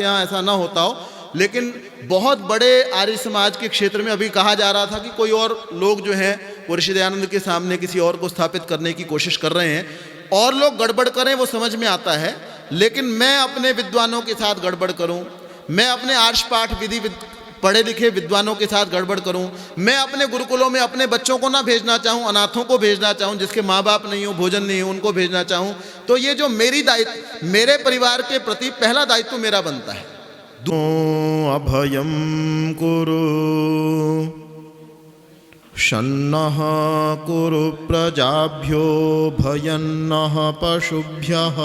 यहाँ ऐसा ना होता हो, लेकिन बहुत बड़े आर्य समाज के क्षेत्र में अभी कहा जा रहा था कि कोई और लोग जो हैं वो ऋषि दयानंद के सामने किसी और को स्थापित करने की कोशिश कर रहे हैं। और लोग गड़बड़ करें वो समझ में आता है, लेकिन मैं अपने विद्वानों के साथ गड़बड़ करूं, मैं अपने आर्ष पाठ विधि पढ़े लिखे विद्वानों के साथ गड़बड़ करूं, मैं अपने गुरुकुलों में अपने बच्चों को ना भेजना चाहूं, अनाथों को भेजना चाहूं, जिसके माँ बाप नहीं हो, भोजन नहीं हो, उनको भेजना चाहूं, तो ये जो मेरे परिवार के प्रति पहला दायित्व मेरा बनता है। अभयं कुरु शन्नः कुरु प्रजाभ्यो भयन्नः पशुभ्यः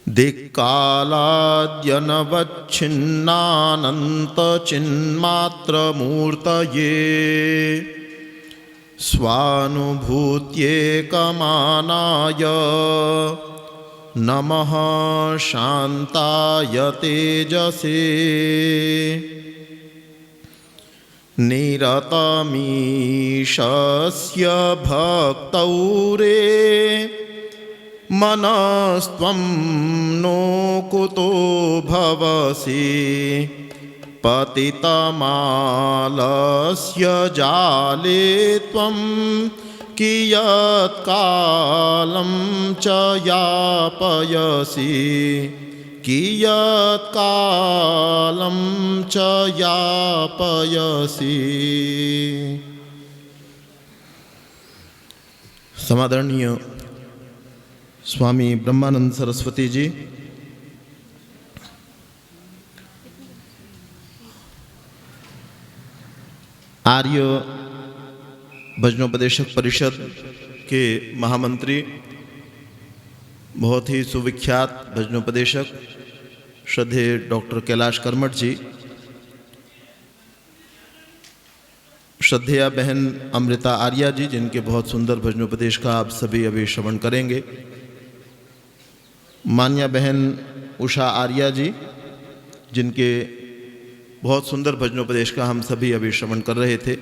दिक्कालाद्यनवच्छिन्नानन्तचिन्मात्रमूर्तये स्वानुभूत्येकमानाय नमः शान्ताय तेजसे निरतमीशस्य भक्तौ रे मनस्त्वं नो कुतो भवसि पतितमालस्य जाले त्वं कियत्कालं च यापयसि कियत्कालं च यापयसि। समादरणीय स्वामी ब्रह्मानंद सरस्वती जी, आर्य भजनोपदेशक परिषद के महामंत्री, बहुत ही सुविख्यात भजनोपदेशक श्रद्धेय डॉक्टर कैलाश कर्मठ जी, श्रद्धेया बहन अमृता आर्या जी, जिनके बहुत सुंदर भजनोपदेश का आप सभी अभी श्रवण करेंगे, मान्या बहन उषा आर्या जी, जिनके बहुत सुंदर भजनोपदेश का हम सभी अभी श्रवण कर रहे थे,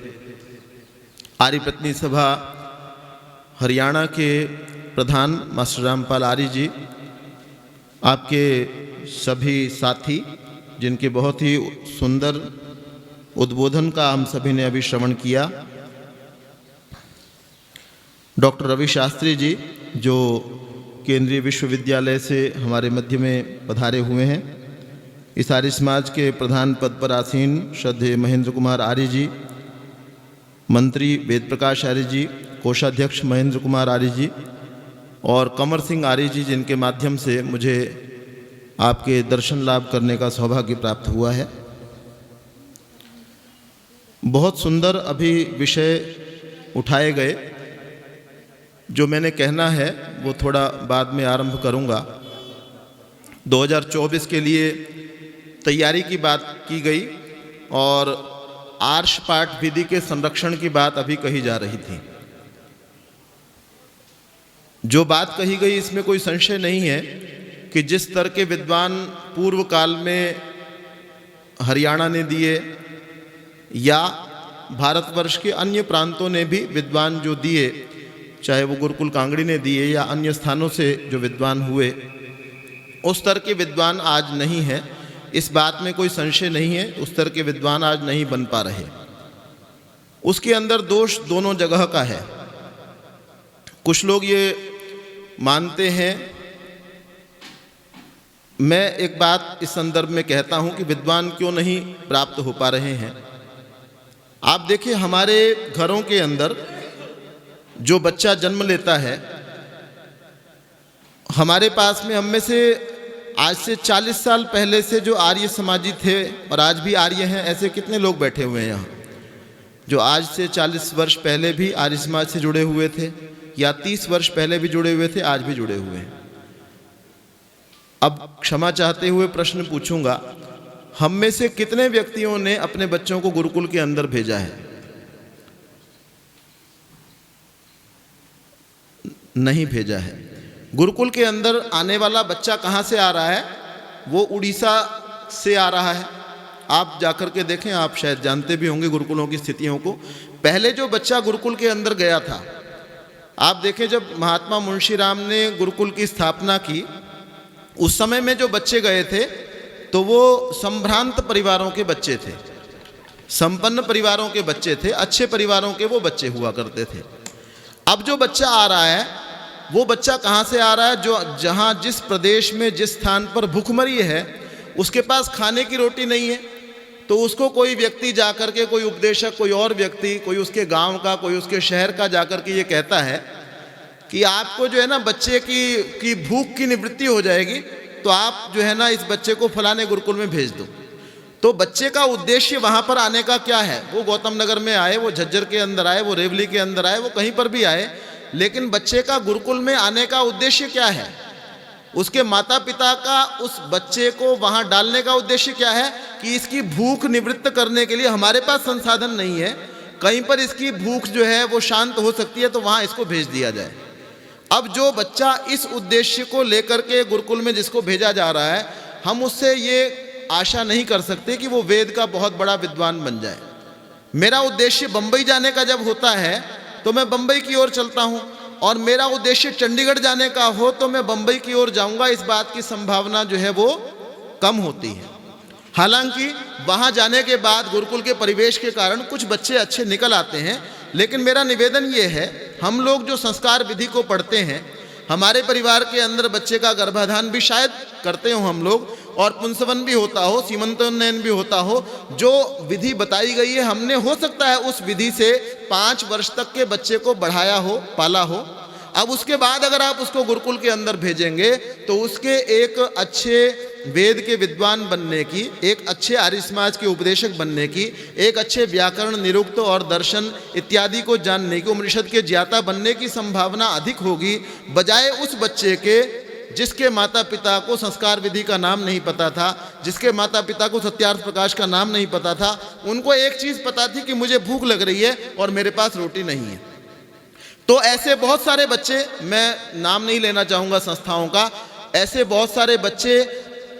आर्य पत्नी सभा हरियाणा के प्रधान मास्टर रामपाल आर्य जी, आपके सभी साथी जिनके बहुत ही सुंदर उद्बोधन का हम सभी ने अभी श्रवण किया, डॉक्टर रवि शास्त्री जी जो केंद्रीय विश्वविद्यालय से हमारे मध्य में पधारे हुए हैं, इस आर्य समाज के प्रधान पद पर आसीन श्रद्धेय महेंद्र कुमार आर्य जी, मंत्री वेद प्रकाश आर्य जी, कोषाध्यक्ष महेंद्र कुमार आर्य जी और कमर सिंह आर्य जी, जिनके माध्यम से मुझे आपके दर्शन लाभ करने का सौभाग्य प्राप्त हुआ है। बहुत सुंदर अभी विषय उठाए गए, जो मैंने कहना है वो थोड़ा बाद में आरंभ करूंगा। 2024 के लिए तैयारी की बात की गई और आर्ष पाठ विधि के संरक्षण की बात अभी कही जा रही थी। जो बात कही गई इसमें कोई संशय नहीं है कि जिस स्तर के विद्वान पूर्व काल में हरियाणा ने दिए या भारतवर्ष के अन्य प्रांतों ने भी विद्वान जो दिए, चाहे वो गुरुकुल कांगड़ी ने दिए या अन्य स्थानों से जो विद्वान हुए, उस स्तर के विद्वान आज नहीं है, इस बात में कोई संशय नहीं है। उस स्तर के विद्वान आज नहीं बन पा रहे। उसके अंदर दोष दोनों जगह का है। कुछ लोग ये मानते हैं, मैं एक बात इस संदर्भ में कहता हूं कि विद्वान क्यों नहीं प्राप्त हो पा रहे हैं। आप देखिए, हमारे घरों के अंदर जो बच्चा जन्म लेता है, हमारे पास में हम में से आज से 40 साल पहले से जो आर्य समाजी थे और आज भी आर्य हैं, ऐसे कितने लोग बैठे हुए हैं यहाँ जो आज से 40 वर्ष पहले भी आर्य समाज से जुड़े हुए थे या 30 वर्ष पहले भी जुड़े हुए थे, आज भी जुड़े हुए हैं। अब क्षमा चाहते हुए प्रश्न पूछूंगा, हम में से कितने व्यक्तियों ने अपने बच्चों को गुरुकुल के अंदर भेजा है? नहीं भेजा है। गुरुकुल के अंदर आने वाला बच्चा कहाँ से आ रहा है? वो उड़ीसा से आ रहा है। आप जाकर के देखें, आप शायद जानते भी होंगे गुरुकुलों की स्थितियों को। पहले जो बच्चा गुरुकुल के अंदर गया था, आप देखें, जब महात्मा मुंशी राम ने गुरुकुल की स्थापना की उस समय में जो बच्चे गए थे तो वो संभ्रांत परिवारों के बच्चे थे, संपन्न परिवारों के बच्चे थे, अच्छे परिवारों के वो बच्चे हुआ करते थे। अब जो बच्चा आ रहा है वो बच्चा कहाँ से आ रहा है? जो जहाँ जिस प्रदेश में जिस स्थान पर भूखमरी है उसके पास खाने की रोटी नहीं है, तो उसको कोई व्यक्ति जाकर के, कोई उपदेशक, कोई और व्यक्ति, कोई उसके गांव का, कोई उसके शहर का जाकर के ये कहता है कि आपको जो है ना बच्चे की भूख की निवृत्ति हो जाएगी, तो आप जो है ना इस बच्चे को फलाने गुरुकुल में भेज दो। तो बच्चे का उद्देश्य वहाँ पर आने का क्या है? वो गौतम नगर में आए, वो झज्जर के अंदर आए, वो रेवली के अंदर आए, वो कहीं पर भी आए, लेकिन बच्चे का गुरुकुल में आने का उद्देश्य क्या है? उसके माता पिता का उस बच्चे को वहाँ डालने का उद्देश्य क्या है? कि इसकी भूख निवृत्त करने के लिए हमारे पास संसाधन नहीं है, कहीं पर इसकी भूख जो है वो शांत हो सकती है, तो वहाँ इसको भेज दिया जाए। अब जो बच्चा इस उद्देश्य को लेकर के गुरुकुल में जिसको भेजा जा रहा है, हम उससे ये आशा नहीं कर सकते कि वो वेद का बहुत बड़ा विद्वान बन जाए। मेरा उद्देश्य बम्बई जाने का जब होता है तो मैं बम्बई की ओर चलता हूँ, और मेरा उद्देश्य चंडीगढ़ जाने का हो तो मैं बम्बई की ओर जाऊँगा। इस बात की संभावना जो है वो कम होती है। हालांकि वहाँ जाने के बाद गुरुकुल के परिवेश के कारण कुछ बच्चे अच्छे निकल आते हैं, लेकिन मेरा निवेदन ये है, हम लोग जो संस्कार विधि को पढ़ते हैं, हमारे परिवार के अंदर बच्चे का गर्भाधान भी शायद करते हो हम लोग, और पुंसवन भी होता हो, सीमंतोन्नयन भी होता हो, जो विधि बताई गई है हमने हो सकता है उस विधि से 5 वर्ष तक के बच्चे को बढ़ाया हो, पाला हो। अब उसके बाद अगर आप उसको गुरुकुल के अंदर भेजेंगे तो उसके एक अच्छे वेद के विद्वान बनने की, एक अच्छे आर्य समाज के उपदेशक बनने की, एक अच्छे व्याकरण, निरुक्त और दर्शन इत्यादि को जानने की, उपनिषद के ज्ञाता बनने की संभावना अधिक होगी, बजाय उस बच्चे के जिसके माता पिता को संस्कार विधि का नाम नहीं पता था, जिसके माता पिता को सत्यार्थ प्रकाश का नाम नहीं पता था। उनको एक चीज़ पता थी कि मुझे भूख लग रही है और मेरे पास रोटी नहीं है। तो ऐसे बहुत सारे बच्चे, मैं नाम नहीं लेना चाहूँगा संस्थाओं का, ऐसे बहुत सारे बच्चे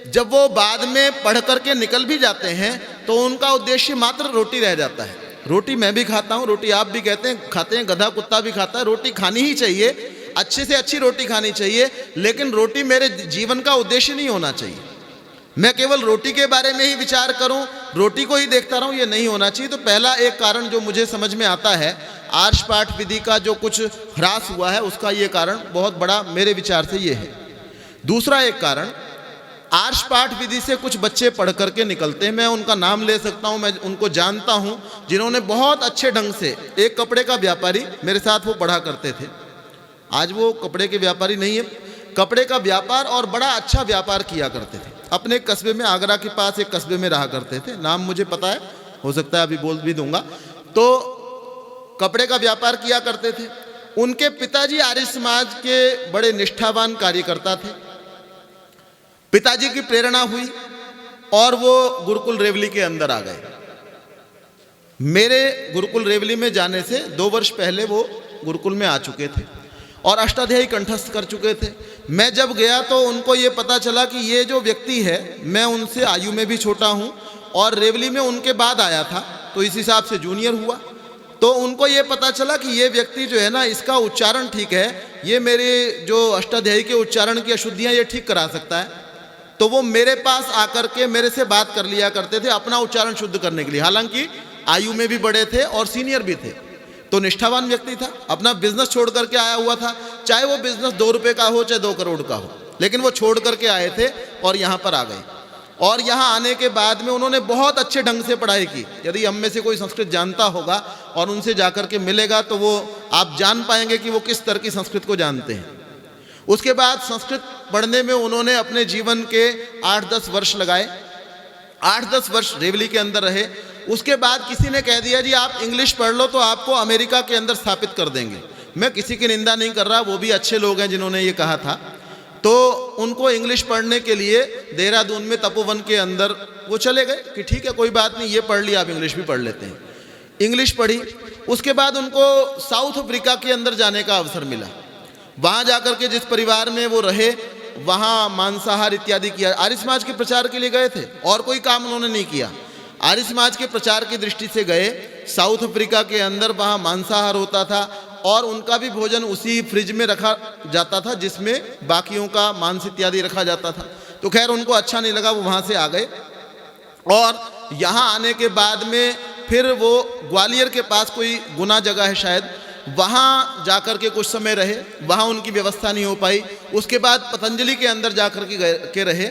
जब वो बाद में पढ़ करके निकल भी जाते हैं तो उनका उद्देश्य मात्र रोटी रह जाता है। रोटी मैं भी खाता हूँ, रोटी आप भी खाते हैं, गधा कुत्ता भी खाता है। रोटी खानी ही चाहिए, अच्छे से अच्छी रोटी खानी चाहिए, लेकिन रोटी मेरे जीवन का उद्देश्य नहीं होना चाहिए। मैं केवल रोटी के बारे में ही विचार करूं, रोटी को ही देखता रहूं, ये नहीं होना चाहिए। तो पहला एक कारण जो मुझे समझ में आता है, आर्ष पाठ विधि का जो कुछ ह्रास हुआ है उसका ये कारण बहुत बड़ा मेरे विचार से ये है। दूसरा एक कारण, आर्ष पाठ विधि से कुछ बच्चे पढ़ करके निकलते हैं, मैं उनका नाम ले सकता हूं, मैं उनको जानता हूं, जिन्होंने बहुत अच्छे ढंग से, एक कपड़े का व्यापारी मेरे साथ वो पढ़ा करते थे, आज वो कपड़े के व्यापारी नहीं है, कपड़े का व्यापार और बड़ा अच्छा व्यापार किया करते थे। अपने कस्बे में, आगरा के पास एक कस्बे में रहा करते थे, नाम मुझे पता है, हो सकता है अभी बोल भी दूंगा। तो कपड़े का व्यापार किया करते थे। उनके पिताजी आर्य समाज के बड़े निष्ठावान कार्यकर्ता थे। पिताजी की प्रेरणा हुई और वो गुरुकुल रेवली के अंदर आ गए। मेरे गुरुकुल रेवली में जाने से 2 वर्ष पहले वो गुरुकुल में आ चुके थे और अष्टाध्यायी कंठस्थ कर चुके थे। मैं जब गया तो उनको ये पता चला कि ये जो व्यक्ति है, मैं उनसे आयु में भी छोटा हूँ और रेवली में उनके बाद आया था, तो इस हिसाब से जूनियर हुआ। तो उनको ये पता चला कि ये व्यक्ति जो है ना, इसका उच्चारण ठीक है, ये मेरे जो अष्टाध्यायी के उच्चारण की अशुद्धियाँ ये ठीक करा सकता है। तो वो मेरे पास आकर के मेरे से बात कर लिया करते थे अपना उच्चारण शुद्ध करने के लिए। हालांकि आयु में भी बड़े थे और सीनियर भी थे, तो निष्ठावान व्यक्ति था, अपना बिजनेस छोड़ करके आया हुआ था, चाहे वो बिजनेस 2 रुपये का हो चाहे 2 करोड़ का हो, लेकिन वो छोड़ करके आए थे और यहाँ पर आ गए। और यहाँ आने के बाद में उन्होंने बहुत अच्छे ढंग से पढ़ाई की। यदि हम में से कोई संस्कृत जानता होगा और उनसे जाकर के मिलेगा तो वो आप जान पाएंगे कि वो किस स्तर की संस्कृत को जानते हैं। उसके बाद संस्कृत पढ़ने में उन्होंने अपने जीवन के 8-10 वर्ष लगाए, 8-10 वर्ष रेवली के अंदर रहे। उसके बाद किसी ने कह दिया जी आप इंग्लिश पढ़ लो तो आपको अमेरिका के अंदर स्थापित कर देंगे। मैं किसी की निंदा नहीं कर रहा, वो भी अच्छे लोग हैं जिन्होंने ये कहा था। तो उनको इंग्लिश पढ़ने के लिए देहरादून में तपोवन के अंदर वो चले गए कि ठीक है कोई बात नहीं, ये पढ़ लिया, आप इंग्लिश भी पढ़ लेते हैं। इंग्लिश पढ़ी, उसके बाद उनको साउथ अफ्रीका के अंदर जाने का अवसर मिला। वहाँ जाकर के जिस परिवार में वो रहे, वहाँ मांसाहार इत्यादि किया। आर्य समाज के प्रचार के लिए गए थे और कोई काम उन्होंने नहीं किया। आर्य समाज के प्रचार की दृष्टि से गए साउथ अफ्रीका के अंदर, वहाँ मांसाहार होता था और उनका भी भोजन उसी फ्रिज में रखा जाता था जिसमें बाकियों का मांस इत्यादि रखा जाता था। तो खैर उनको अच्छा नहीं लगा, वो वहाँ से आ गए और यहाँ आने के बाद में फिर वो ग्वालियर के पास कोई गुना जगह है शायद, वहाँ जाकर के कुछ समय रहे, वहाँ उनकी व्यवस्था नहीं हो पाई। उसके बाद पतंजलि के अंदर जाकर के रहे।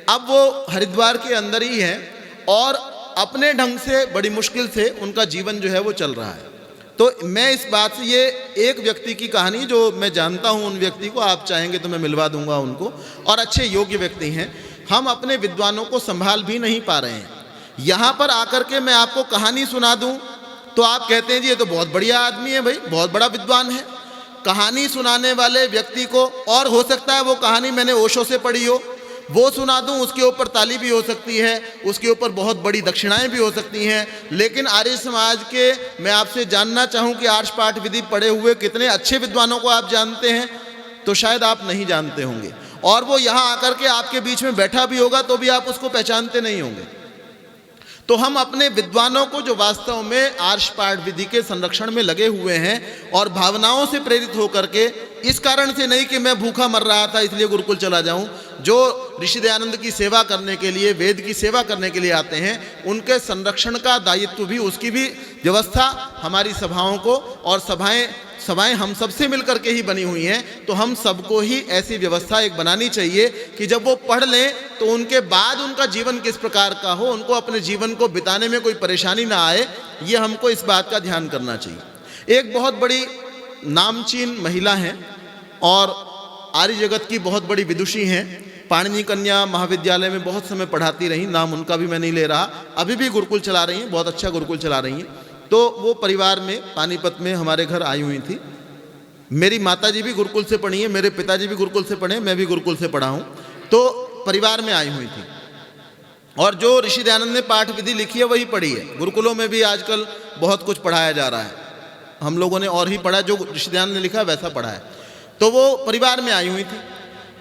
अब वो हरिद्वार के अंदर ही हैं और अपने ढंग से बड़ी मुश्किल से उनका जीवन जो है वो चल रहा है। तो मैं इस बात से, ये एक व्यक्ति की कहानी जो मैं जानता हूँ, उन व्यक्ति को आप चाहेंगे तो मैं मिलवा दूंगा उनको, और अच्छे योग्य व्यक्ति हैं। हम अपने विद्वानों को संभाल भी नहीं पा रहे हैं। यहाँ पर आकर के मैं आपको कहानी सुना दूँ तो आप कहते हैं जी ये तो बहुत बढ़िया आदमी है, भाई बहुत बड़ा विद्वान है। कहानी सुनाने वाले व्यक्ति को, और हो सकता है वो कहानी मैंने ओशो से पढ़ी हो, वो सुना दूं, उसके ऊपर ताली भी हो सकती है, उसके ऊपर बहुत बड़ी दक्षिणाएं भी हो सकती हैं। लेकिन आर्य समाज के, मैं आपसे जानना चाहूं कि आर्ष पाठ विधि पढ़े हुए कितने अच्छे विद्वानों को आप जानते हैं, तो शायद आप नहीं जानते होंगे। और वो यहाँ आकर के आपके बीच में बैठा भी होगा तो भी आप उसको पहचानते नहीं होंगे। तो हम अपने विद्वानों को जो वास्तव में आर्ष पाठ विधि के संरक्षण में लगे हुए हैं और भावनाओं से प्रेरित होकर के, इस कारण से नहीं कि मैं भूखा मर रहा था इसलिए गुरुकुल चला जाऊं, जो ऋषि दयानंद की सेवा करने के लिए, वेद की सेवा करने के लिए आते हैं, उनके संरक्षण का दायित्व भी, उसकी भी व्यवस्था हमारी सभाओं को, और सभाएं हम सबसे मिलकर के ही बनी हुई हैं। तो हम सबको ही ऐसी व्यवस्था एक बनानी चाहिए कि जब वो पढ़ लें तो उनके बाद उनका जीवन किस प्रकार का हो, उनको अपने जीवन को बिताने में कोई परेशानी ना आए, ये हमको इस बात का ध्यान करना चाहिए। एक बहुत बड़ी नामचीन महिला हैं और आर्य जगत की बहुत बड़ी विदुषी हैं, पाणिनि कन्या महाविद्यालय में बहुत समय पढ़ाती रहीं, नाम उनका भी मैं नहीं ले रहा, अभी भी गुरुकुल चला रही हैं, बहुत अच्छा गुरुकुल चला रही हैं। तो वो परिवार में पानीपत में हमारे घर आई हुई थी। मेरी माताजी भी गुरुकुल से पढ़ी हैं, मेरे पिताजी भी गुरुकुल से पढ़े, मैं भी गुरुकुल से पढ़ा हूँ। तो परिवार में आई हुई थी और जो ऋषि दयानंद ने पाठ विधि लिखी है वही पढ़ी है। गुरुकुलों में भी आजकल बहुत कुछ पढ़ाया जा रहा है, हम लोगों ने और ही पढ़ा, जो ऋषि दयानंद ने लिखा है वैसा पढ़ा है। तो वो परिवार में आई हुई थी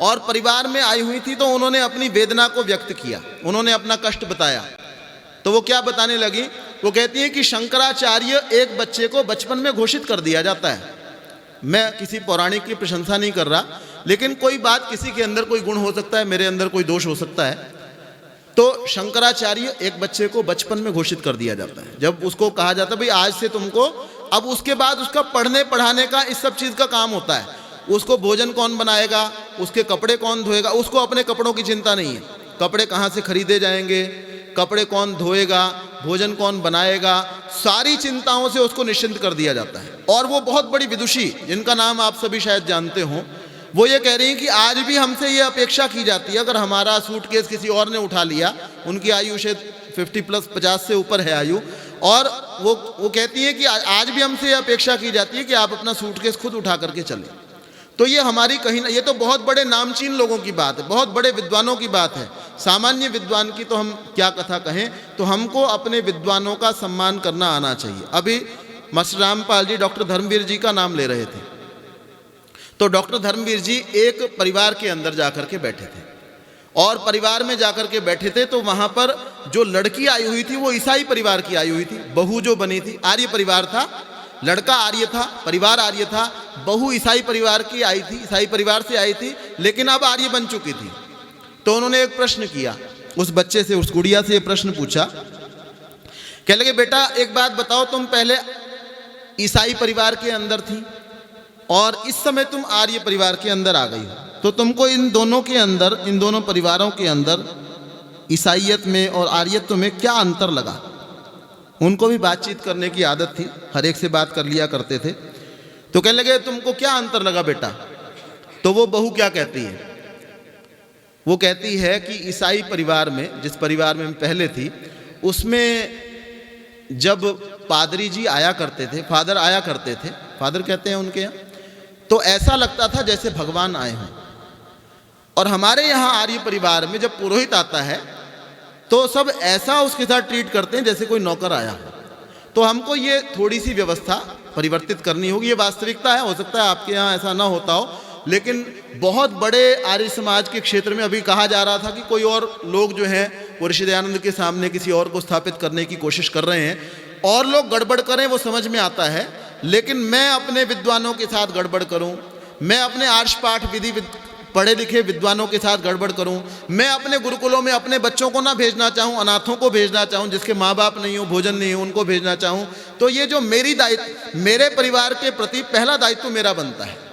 और परिवार में आई हुई थी तो उन्होंने अपनी वेदना को व्यक्त किया, उन्होंने अपना कष्ट बताया। तो वो क्या बताने लगी, वो कहती हैं कि शंकराचार्य एक बच्चे को बचपन में घोषित कर दिया जाता है। मैं किसी पौराणिक की प्रशंसा नहीं कर रहा, लेकिन कोई बात, किसी के अंदर कोई गुण हो सकता है, मेरे अंदर कोई दोष हो सकता है। तो शंकराचार्य एक बच्चे को बचपन में घोषित कर दिया जाता है, जब उसको कहा जाता है भाई आज से तुमको, अब उसके बाद उसका पढ़ने पढ़ाने का इस सब चीज़ का काम होता है। उसको भोजन कौन बनाएगा, उसके कपड़े कौन धोएगा, उसको अपने कपड़ों की चिंता नहीं है, कपड़े कहाँ से खरीदे जाएंगे, कपड़े कौन धोएगा, भोजन कौन बनाएगा, सारी चिंताओं से उसको निश्चिंत कर दिया जाता है। और वो बहुत बड़ी विदुषी, जिनका नाम आप सभी शायद जानते हों, वो ये कह रही हैं कि आज भी हमसे ये अपेक्षा की जाती है, अगर हमारा सूटकेस किसी और ने उठा लिया, उनकी आयु शायद 50+ 50 से ऊपर है आयु, और वो कहती हैं कि आज भी हमसे ये अपेक्षा की जाती है कि आप अपना सूटकेस खुद उठा करके चलें। तो ये हमारी कहीं ना, ये तो बहुत बड़े नामचीन लोगों की बात है, बहुत बड़े विद्वानों की बात है। सामान्य विद्वान की तो हम क्या कथा कहें, तो हमको अपने विद्वानों का सम्मान करना आना चाहिए। अभी मास्टर रामपाल जी डॉक्टर धर्मवीर जी का नाम ले रहे थे, तो डॉक्टर धर्मवीर जी एक परिवार के अंदर जाकर के बैठे थे, और परिवार में जाकर के बैठे थे तो वहाँ पर जो लड़की आई हुई थी वो ईसाई परिवार की आई हुई थी, बहू जो बनी थी, आर्य परिवार था, लड़का आर्य था, परिवार आर्य था, बहू ईसाई परिवार की आई थी, ईसाई परिवार से आई थी, लेकिन अब आर्य बन चुकी थी। तो उन्होंने एक प्रश्न किया उस बच्चे से, उस गुड़िया से ये प्रश्न पूछा, कह लगे बेटा एक बात बताओ, तुम पहले ईसाई परिवार के अंदर थी और इस समय तुम आर्य परिवार के अंदर आ गई हो, तो तुमको इन दोनों के अंदर, इन दोनों परिवारों के अंदर ईसाइयत में और आर्यत्व में क्या अंतर लगा? उनको भी बातचीत करने की आदत थी, हर एक से बात कर लिया करते थे। तो कहने लगे तुमको क्या अंतर लगा बेटा? तो वो बहू क्या कहती है, वो कहती है कि ईसाई परिवार में, जिस परिवार में पहले थी, उसमें जब पादरी जी आया करते थे, फादर आया करते थे, फादर कहते हैं उनके यहाँ, तो ऐसा लगता था जैसे भगवान आए हों। और हमारे यहाँ आर्य परिवार में जब पुरोहित आता है तो सब ऐसा उसके साथ ट्रीट करते हैं जैसे कोई नौकर आया हो। तो हमको ये थोड़ी सी व्यवस्था परिवर्तित करनी होगी, ये वास्तविकता है, हो सकता है आपके यहाँ ऐसा ना होता हो, लेकिन बहुत बड़े आर्य समाज के क्षेत्र में अभी कहा जा रहा था कि कोई और लोग जो हैं वो ऋषि दयानंद के सामने किसी और को स्थापित करने की कोशिश कर रहे हैं, और लोग गड़बड़ करें वो समझ में आता है, लेकिन मैं अपने विद्वानों के साथ गड़बड़ करूं, मैं अपने आर्ष पाठ विधि पढ़े लिखे विद्वानों के साथ गड़बड़ करूं, मैं अपने गुरुकुलों में अपने बच्चों को ना भेजना चाहूं, अनाथों को भेजना चाहूं, जिसके माँ बाप नहीं हो, भोजन नहीं हो, उनको भेजना चाहूं, तो ये जो मेरी दायित्व, मेरे परिवार के प्रति पहला दायित्व मेरा बनता है।